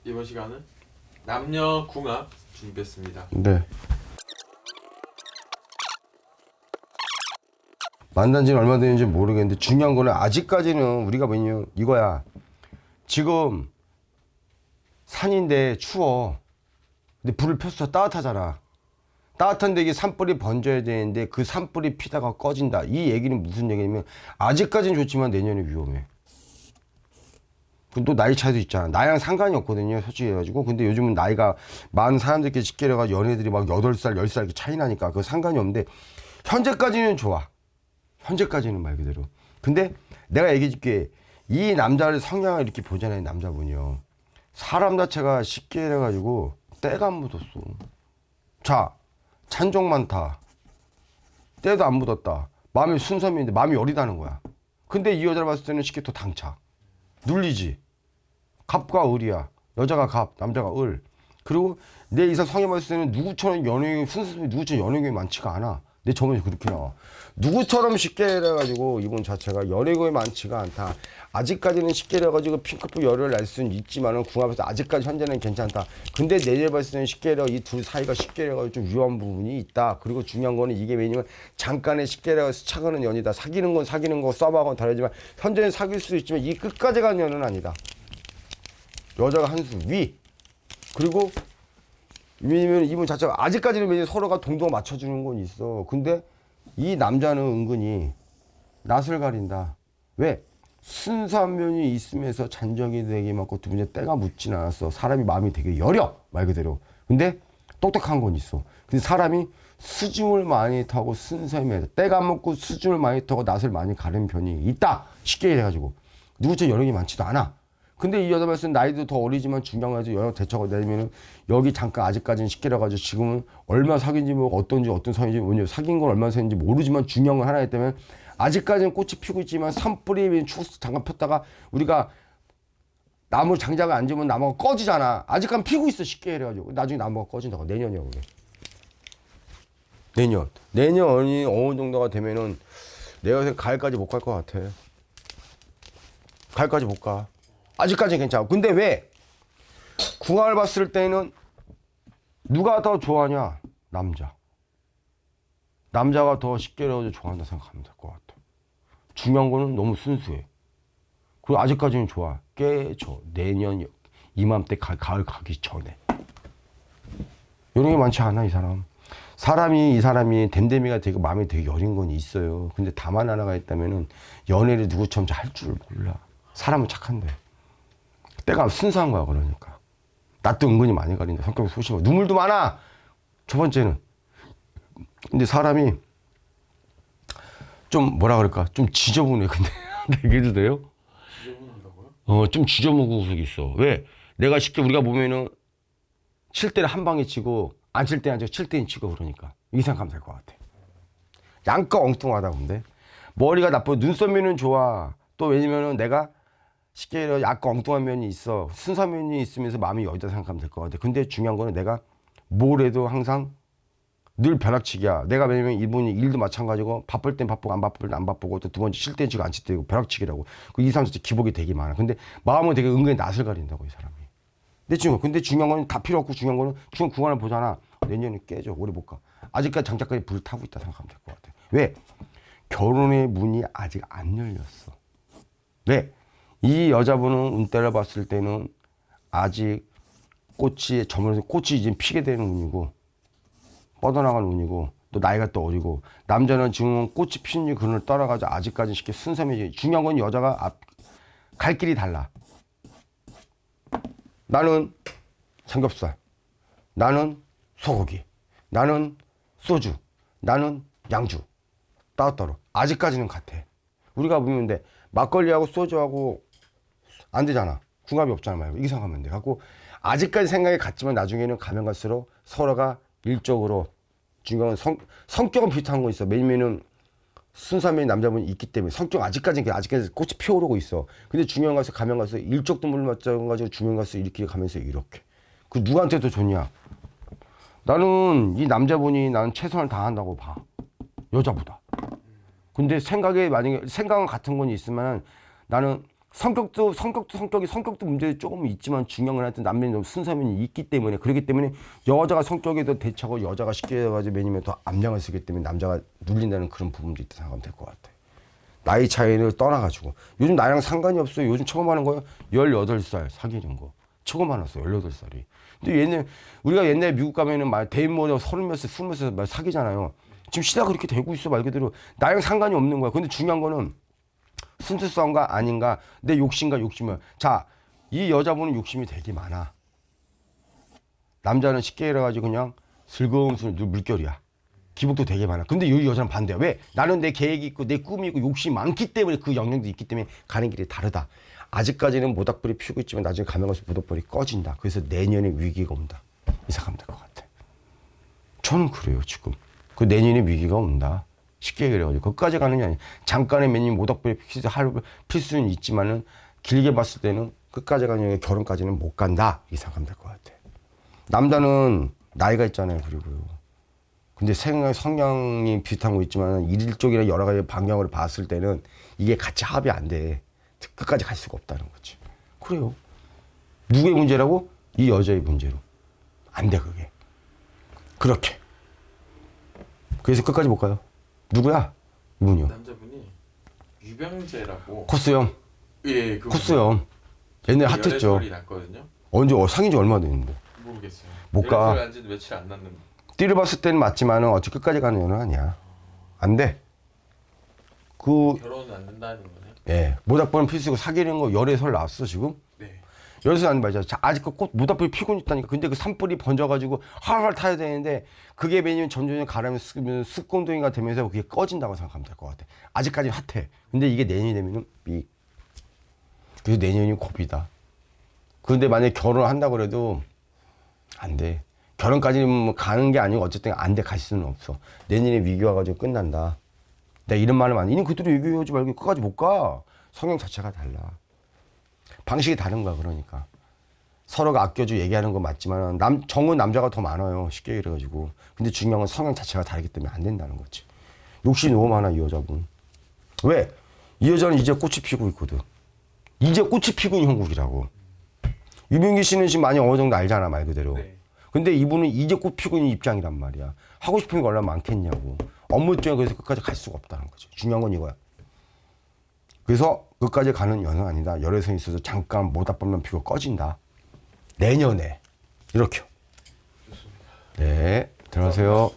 이번 시간은 남녀 궁합 준비했습니다. 네. 만난 지는 얼마 됐는지 모르겠는데 중요한 거는 아직까지는 우리가 뭐냐 이거야. 지금 산인데 추워. 근데 불을 폈어. 따뜻하잖아. 따뜻한데 이게 산불이 번져야 되는데 그 산불이 피다가 꺼진다. 이 얘기는 무슨 얘기냐면 아직까지는 좋지만 내년에 위험해. 또 나이 차이도 있잖아. 나이랑 상관이 없거든요. 솔직히 해가지고. 근데 요즘은 나이가 많은 사람들끼리 직결해가 연애들이 막 8살, 10살 이렇게 차이 나니까 그거 상관이 없는데 현재까지는 좋아. 현재까지는 말 그대로. 근데 내가 얘기해 줄게. 이 남자를 성향을 이렇게 보잖아요. 남자분이요. 사람 자체가 쉽게 해가지고 때가 안 묻었어. 자, 찬종 많다. 때도 안 묻었다. 마음이 순섬인데 마음이 여리다는 거야. 근데 이 여자를 봤을 때는 쉽게 또 당차. 눌리지. 갑과 을이야. 여자가 갑, 남자가 을. 그리고 내 이상 성향 봤을 때는 누구처럼 연예인, 순수히 누구처럼 연예인이 많지가 않아. 내 저번에 그렇게 나와. 누구처럼 쉽게 해가지고 이분 자체가 연예인이 많지가 않다. 아직까지는 쉽게 해가지고 핑크빛 열을 낼 수는 있지만은 궁합에서 아직까지 현재는 괜찮다. 근데 내일 봤을 때는 쉽게 해가 이 둘 사이가 쉽게 해가지고 좀 위험한 부분이 있다. 그리고 중요한 거는 이게 왜냐면 잠깐의 쉽게 해가 스쳐가는 연이다. 사귀는 건 사귀는 거 썸하고는 다르지만 현재는 사귈 수 있지만 이 끝까지 가는 연은 아니다. 여자가 한 수 위. 그리고 왜냐면 이분 자체가 아직까지는 왜냐면 서로가 동동 맞춰주는 건 있어. 근데 이 남자는 은근히 낯을 가린다. 왜? 순수한 면이 있으면서 잔정이 되게 많고 두 번째 때가 묻진 않았어. 사람이 마음이 되게 여려 말 그대로. 근데 똑똑한 건 있어. 근데 사람이 수중을 많이 타고 순수하면 때가 묻고 수중을 많이 타고 낯을 많이 가리는 편이 있다. 쉽게 해가지고 누구처럼 여력이 많지도 않아. 근데 이 여자 봤을 때 나이도 더 어리지만 중요한 거지 여러 대처가 되면은 여기 잠깐 아직까지는 쉽게라 가지고 지금은 얼마 사귄지 뭐 어떤지 어떤 사이인지 뭐냐 사귄 건 얼마 사귄지 모르지만 중요한 건 하나 있다면 아직까지는 꽃이 피고 있지만 산불이 추워서 잠깐 폈다가 우리가 나무 장작을 안 지면 나무가 꺼지잖아. 아직까지 피고 있어 쉽게 해가지고 나중에 나무가 꺼진다고. 내년이야 그게. 내년이 어느 정도가 되면은 내가 생각 가을까지 못 갈 것 같아. 가을까지 못 가. 아직까지는 괜찮아. 근데 왜? 궁합을 봤을 때는 누가 더 좋아하냐? 남자. 남자가 더 쉽게 해가지고 좋아한다 생각하면 될 것 같아. 중요한 거는 너무 순수해. 그리고 아직까지는 좋아. 깨져. 내년 이맘때 가을 가기 전에. 이런 게 많지 않아 이 사람. 이 사람이 댐댐이가 되게 마음이 되게 여린 건 있어요. 근데 다만 하나가 있다면은 연애를 누구처럼 할 줄 몰라. 사람은 착한데. 때가 순수한 거야 그러니까. 낯도 은근히 많이 가린다. 성격이 소심하고 눈물도 많아. 첫 번째는. 근데 사람이 좀 뭐라 그럴까 좀 지저분해. 근데 얘기해도 돼요? 지저분한다고요? 좀 지저분한 속이 있어. 왜? 내가 쉽게 우리가 보면은 칠 때는 한 방에 치고 안 칠 때는 칠 때는 치고 그러니까 이 생각하면 될 것 같아. 양껏 엉뚱하다 근데 머리가 나쁘고 눈썹면은 좋아. 또 왜냐면은 내가 쉽게 얘기해 약간 엉뚱한 면이 있어. 순수한 면이 있으면서 마음이 여기다 생각하면 될 것 같아. 근데 중요한 거는 내가 뭘 해도 항상 늘 벼락치기야. 내가 왜냐면 이분이 일도 마찬가지고 바쁠 땐 바쁘고 안 바쁠 땐 안 바쁘고 또 두 번째 쉴 땐 치고 안 칠 때고 벼락치기라고. 그 이 사람 진짜 기복이 되게 많아. 근데 마음은 되게 은근히 낯을 가린다고 이 사람이. 근데 중요한 거는 다 필요 없고 중요한 거는 중간 구간을 보잖아. 내년에 깨져. 오래 못 가. 아직까지 장작까지 불 타고 있다 생각하면 될 것 같아. 왜? 결혼의 문이 아직 안 열렸어. 왜? 이 여자분은 운때를 봤을 때는 아직 꽃이 저물어서 꽃이 이제 피게 되는 운이고 뻗어나가는 운이고 또 나이가 또 어리고 남자는 지금 꽃이 피는지 그걸 따라가지 아직까지 쉽게 순수하게 중요한 건 여자가 갈 길이 달라. 나는 삼겹살, 나는 소고기, 나는 소주, 나는 양주 따로따로 아직까지는 같아. 우리가 보면 막걸리하고 소주하고 안 되잖아. 궁합이 없잖아 말고 이게 생각하면 돼. 갖고 아직까지 생각이 같지만 나중에는 가면 갈수록 서로가 일적으로 중요한 성격은 비슷한 거 있어. 왜냐면은 순수한 남자분이 있기 때문에 성격 아직까지 꽃이 피어오르고 있어. 근데 중요한 가서 가면 가서 일적도 물 맞춰가지고 중요한 가서 이렇게 가면서 이렇게. 그 누구한테 더 좋냐? 나는 이 남자분이 나는 최선을 다한다고 봐. 여자보다. 근데 생각은 같은 건 있으면 나는 성격도 문제 조금 있지만 중요한 건 하여튼 남편이 순수함이 있기 때문에 그렇기 때문에 여자가 성격에 더 대처하고 여자가 쉽게 해가지고 매니면 더 압력을 쓰기 때문에 남자가 눌린다는 그런 부분도 있다 생각하면 될 것 같아. 나이 차이를 떠나가지고 요즘 나이랑 상관이 없어요. 요즘 처음 하는 거예요. 18살 사귀는 거 처음 알았어. 18살이. 근데 우리가 옛날에 미국 가면은 막 대인모녀 30몇 살, 20몇 살 사귀잖아요. 지금 시대가 그렇게 되고 있어. 말 그대로 나이랑 상관이 없는 거야. 근데 중요한 거는 순수성과 아닌가, 내 욕심과 욕심을. 자, 이 여자분은 욕심이 되게 많아. 남자는 쉽게 이래가지고 그냥 슬금슬금 물결이야. 기복도 되게 많아. 근데 이 여자는 반대야. 왜? 나는 내 계획이 있고 내 꿈이 있고 욕심이 많기 때문에 그 영역도 있기 때문에 가는 길이 다르다. 아직까지는 모닥불이 피우고 있지만 나중에 가면 갈수록 모닥불이 꺼진다. 그래서 내년에 위기가 온다. 이 생각하면 될 것 같아. 저는 그래요 지금. 그 내년에 위기가 온다. 쉽게 그래가지고 거기까지 가는 게 아니야. 잠깐의 매님 모닥불이 필 수는 있지만은 길게 봤을 때는 끝까지 가는 게 결혼까지는 못 간다. 이 생각하면 될 것 같아. 남자는 나이가 있잖아요. 그리고요. 근데 성향이 비슷한 거 있지만 일적이나 여러 가지 방향으로 봤을 때는 이게 같이 합이 안 돼. 끝까지 갈 수가 없다는 거지. 그래요. 누구의 문제라고? 이 여자의 문제로. 안 돼 그게. 그렇게. 그래서 끝까지 못 가요. 누구야? 이분이요. 남자분이 유병재라고. 코스염. 예, 그 코스염. 옛날에 핫했죠. 열애설이 났거든요. 언제 사귄 지 얼마 됐는데. 모르겠어요. 못 가. 열애설 난 지도 며칠 안 났는데. 띠를 봤을 때는 맞지만은 어찌 끝까지 가는 연은 아니야. 안 돼. 결혼은 안 된다는 거네. 예. 모닥불은 필수고 사귀는 거 열애설 나왔어 지금? 네. 열애설 안 말이야. 아직 그 꽃 모닥불이 피고 있다니까. 근데 그 산불이 번져가지고 활활 타야 되는데 그게 매니면 점점 가라면 습공동이가 되면서 그게 꺼진다고 생각하면 될 것 같아. 아직까지는 핫해. 근데 이게 내년이 되면은 그래서 내년이 고비다. 그런데 만약에 결혼을 한다고 그래도 안 돼. 결혼까지는 뭐 가는 게 아니고 어쨌든 안 돼. 갈 수는 없어. 내년에 위기 와가지고 끝난다. 내가 이런 말을 많이. 이는 그대로 얘기하지 말고 끝까지 못 가. 성향 자체가 달라. 방식이 다른 거야. 그러니까 서로가 아껴주고 얘기하는 거 맞지만 정은 남자가 더 많아요. 쉽게 이래가지고. 근데 중요한 건 성향 자체가 다르기 때문에 안 된다는 거지. 욕심이 너무 많아 이 여자분. 왜? 이 여자는 이제 꽃이 피고 있거든. 이제 꽃이 피고 있는 형국이라고. 유병기 씨는 지금 많이 어느 정도 알잖아 말 그대로. 네. 근데 이분은 이제 꽃 피고 있는 입장이란 말이야. 하고 싶은 게 얼마나 많겠냐고. 업무 중에 그래서 끝까지 갈 수가 없다는 거지. 중요한 건 이거야. 그래서 끝까지 가는 연은 아니다. 열애선이 있어서 잠깐 모닥불만 피고 꺼진다. 내년에. 이렇게요. 좋습니다. 네, 들어가세요.